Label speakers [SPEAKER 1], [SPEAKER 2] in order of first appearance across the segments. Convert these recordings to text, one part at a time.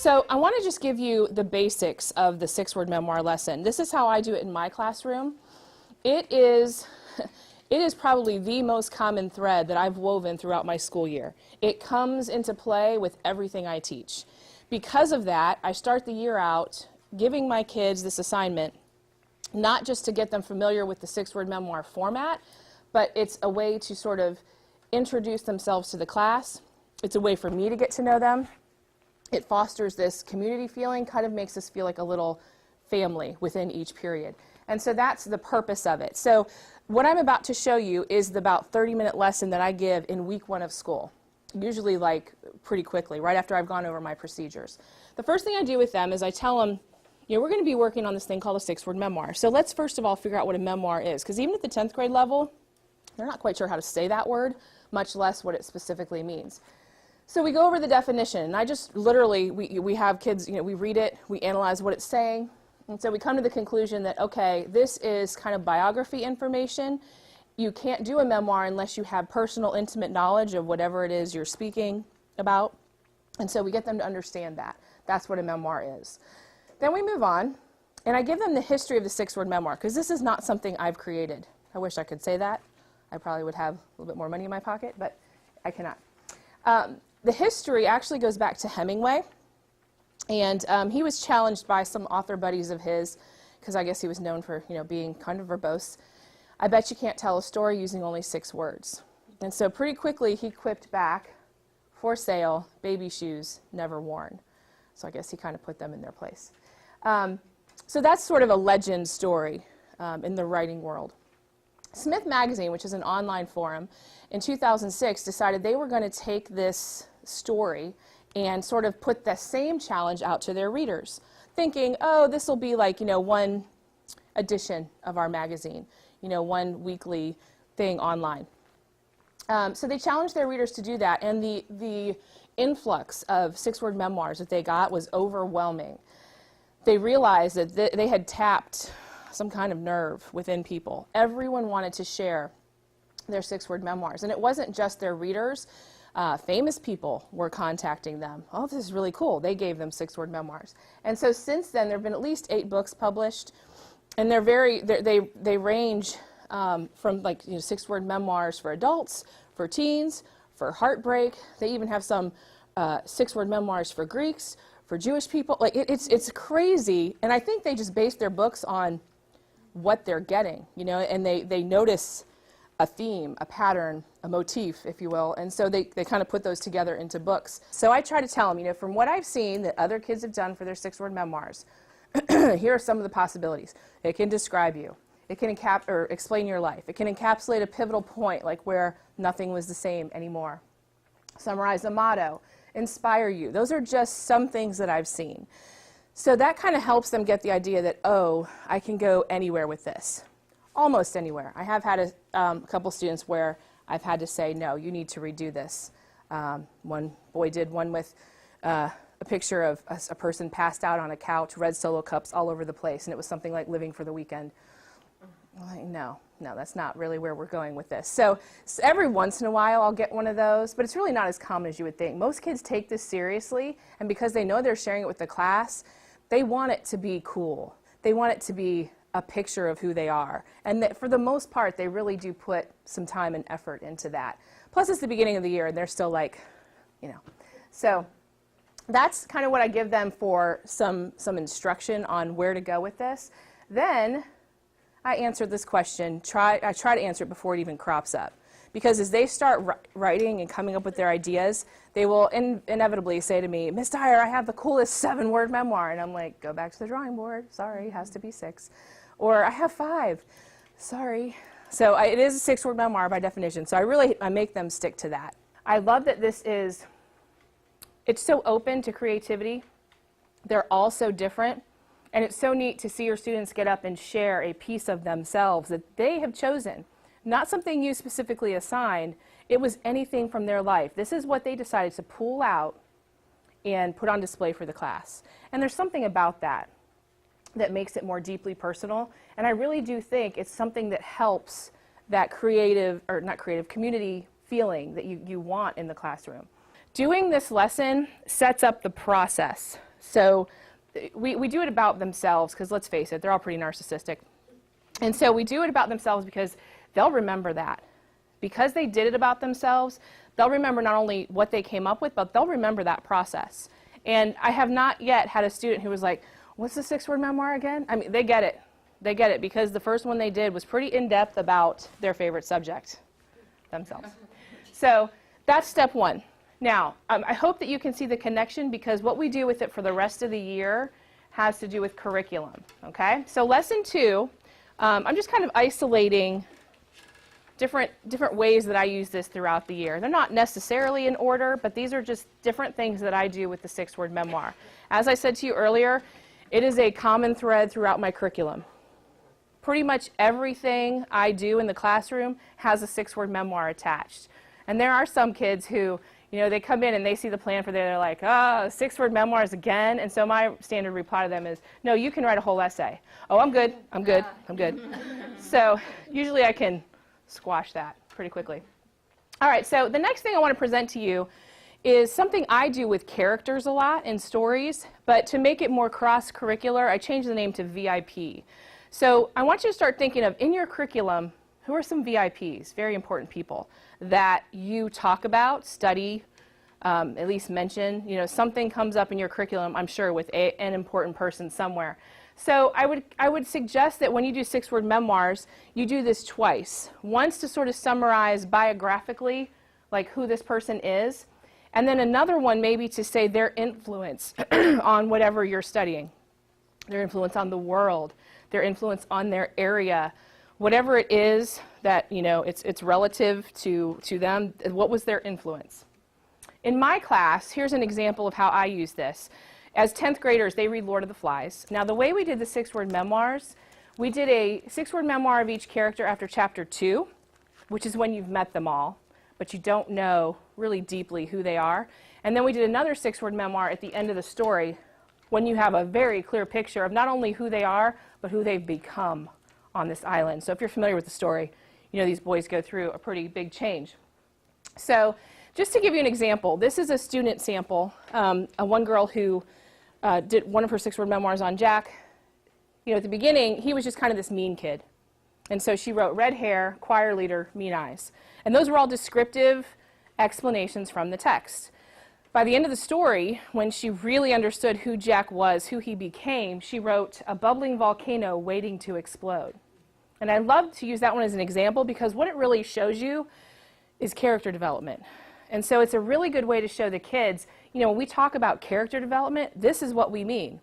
[SPEAKER 1] So I want to just give you the basics of the 6-word memoir lesson. This is how I do it in my classroom. It is probably the most common thread that I've woven throughout my school year. It comes into play with everything I teach. Because of that, I start the year out giving my kids this assignment, not just to get them familiar with the 6-word memoir format, but it's a way to sort of introduce themselves to the class. It's a way for me to get to know them. It fosters this community feeling, kind of makes us feel like a little family within each period. And so that's the purpose of it. So what I'm about to show you is the about 30-minute lesson that I give in week 1 of school, usually like pretty quickly, right after I've gone over my procedures. The first thing I do with them is I tell them, you know, we're going to be working on this thing called a 6-word memoir. So let's first of all figure out what a memoir is, because even at the 10th grade level, they're not quite sure how to say that word, much less what it specifically means. So we go over the definition, and I just literally, we have kids, you know, we read it, we analyze what it's saying, and so we come to the conclusion that, okay, this is kind of biography information. You can't do a memoir unless you have personal, intimate knowledge of whatever it is you're speaking about, and so we get them to understand that. That's what a memoir is. Then we move on, and I give them the history of the 6-word memoir, because this is not something I've created. I wish I could say that. I probably would have a little bit more money in my pocket, but I cannot. The history actually goes back to Hemingway, and he was challenged by some author buddies of his, because I guess he was known for, you know, being kind of verbose. I bet you can't tell a story using only 6 words. And so pretty quickly he quipped back, for sale, baby shoes, never worn. So I guess he kind of put them in their place. So that's sort of a legend story in the writing world. Smith Magazine, which is an online forum, in 2006 decided they were going to take this story and sort of put the same challenge out to their readers, thinking, oh, this will be like, you know, one edition of our magazine, you know, one weekly thing online. So they challenged their readers to do that, and the influx of 6-word memoirs that they got was overwhelming. They realized that they had tapped some kind of nerve within people. Everyone wanted to share their 6-word memoirs, and it wasn't just their readers. Famous people were contacting them. Oh, this is really cool. They gave them 6-word memoirs. And so since then, there have been at least 8 books published, and they range from, like, you know, 6-word memoirs for adults, for teens, for heartbreak. They even have some 6-word memoirs for Greeks, for Jewish people. Like, it's crazy, and I think they just base their books on what they're getting, you know, and they notice a theme, a pattern, a motif, if you will, and so they kind of put those together into books. So I try to tell them, you know, from what I've seen that other kids have done for their 6-word memoirs, here are some of the possibilities. It can describe you. It can explain your life. It can encapsulate a pivotal point, like where nothing was the same anymore. Summarize a motto. Inspire you. Those are just some things that I've seen. So that kind of helps them get the idea that, oh, I can go anywhere with this. Almost anywhere. I have had a couple students where I've had to say, no, you need to redo this. One boy did one with a picture of a person passed out on a couch, red Solo cups all over the place, and it was something like living for the weekend. Like, no, that's not really where we're going with this. So every once in a while I'll get one of those, but it's really not as common as you would think. Most kids take this seriously, and because they know they're sharing it with the class, they want it to be cool. They want it to be a picture of who they are. And that for the most part, they really do put some time and effort into that. Plus, it's the beginning of the year, and they're still like, you know. So that's kind of what I give them for some instruction on where to go with this. Then I answer this question. I try to answer it before it even crops up. Because as they start writing and coming up with their ideas, they will inevitably say to me, Miss Dyer, I have the coolest 7-word memoir. And I'm like, go back to the drawing board. Sorry, it has to be 6. Or I have 5. Sorry. So it is a 6-word memoir by definition. So I make them stick to that. I love that it's so open to creativity. They're all so different. And it's so neat to see your students get up and share a piece of themselves that they have chosen. Not something you specifically assigned. It was anything from their life. This is what they decided to pull out and put on display for the class. And there's something about that makes it more deeply personal. And I really do think it's something that helps that community feeling that you want in the classroom. Doing this lesson sets up the process So we do it about themselves because, let's face it, they're all pretty narcissistic. And so we do it about themselves because they'll remember that. Because they did it about themselves, they'll remember not only what they came up with, but they'll remember that process. And I have not yet had a student who was like, what's the 6-word memoir again? I mean, they get it. They get it because the first one they did was pretty in-depth about their favorite subject, themselves. So that's step one. Now, I hope that you can see the connection because what we do with it for the rest of the year has to do with curriculum, okay? So lesson 2, I'm just kind of isolating different ways that I use this throughout the year. They're not necessarily in order, but these are just different things that I do with the 6-word memoir. As I said to you earlier, it is a common thread throughout my curriculum. Pretty much everything I do in the classroom has a 6-word memoir attached. And there are some kids who, you know, they come in and they see the plan for they're like, oh, 6-word memoirs again. And so my standard reply to them is, no, you can write a whole essay. Oh, I'm good, I'm good, I'm good. So usually I can squash that pretty quickly. All right, so the next thing I want to present to you is something I do with characters a lot in stories, but to make it more cross-curricular, I changed the name to VIP. So I want you to start thinking of, in your curriculum, who are some VIPs, very important people, that you talk about, study, at least mention. You know, something comes up in your curriculum, I'm sure, with an important person somewhere. So I would suggest that when you do 6-word memoirs, you do this twice. Once to sort of summarize biographically, like who this person is, and then another one maybe to say their influence on whatever you're studying, their influence on the world, their influence on their area, whatever it is that, you know, it's relative to them, what was their influence? In my class, here's an example of how I use this. As 10th graders, they read Lord of the Flies. Now, the way we did the 6-word memoirs, we did a 6-word memoir of each character after chapter 2, which is when you've met them all, but you don't know really deeply who they are. And then we did another 6-word memoir at the end of the story when you have a very clear picture of not only who they are, but who they've become on this island. So if you're familiar with the story, you know these boys go through a pretty big change. So just to give you an example, this is a student sample, one girl who did one of her 6-word memoirs on Jack. You know, at the beginning, he was just kind of this mean kid. And so she wrote red hair, choir leader, mean eyes. And those were all descriptive explanations from the text. By the end of the story, when she really understood who Jack was, who he became, she wrote a bubbling volcano waiting to explode. And I love to use that one as an example because what it really shows you is character development. And so it's a really good way to show the kids, you know, when we talk about character development, this is what we mean.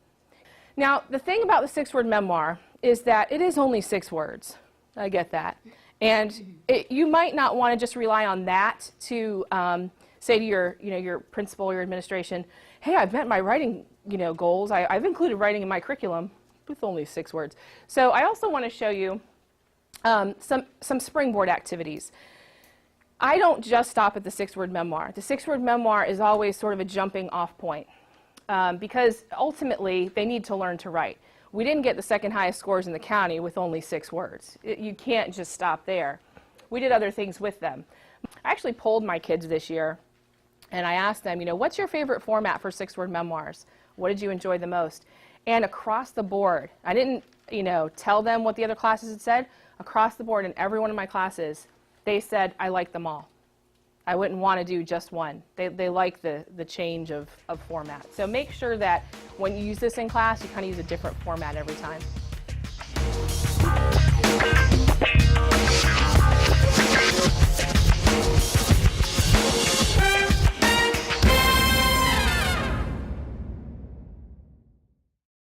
[SPEAKER 1] Now, the thing about the 6-word memoir is that it is only 6 words. I get that. And you might not want to just rely on that to say to your principal or your administration, hey, I've met my writing, goals. I've included writing in my curriculum with only 6 words. So I also want to show you some springboard activities. I don't just stop at the 6-word memoir. The 6-word memoir is always sort of a jumping off point because ultimately they need to learn to write. We didn't get the second highest scores in the county with only 6 words. You can't just stop there. We did other things with them. I actually polled my kids this year and I asked them, what's your favorite format for 6-word memoirs? What did you enjoy the most? And across the board, I didn't tell them what the other classes had said. Across the board in every one of my classes, they said, I like them all. I wouldn't want to do just one. They like the change of format. So make sure that when you use this in class, you kind of use a different format every time.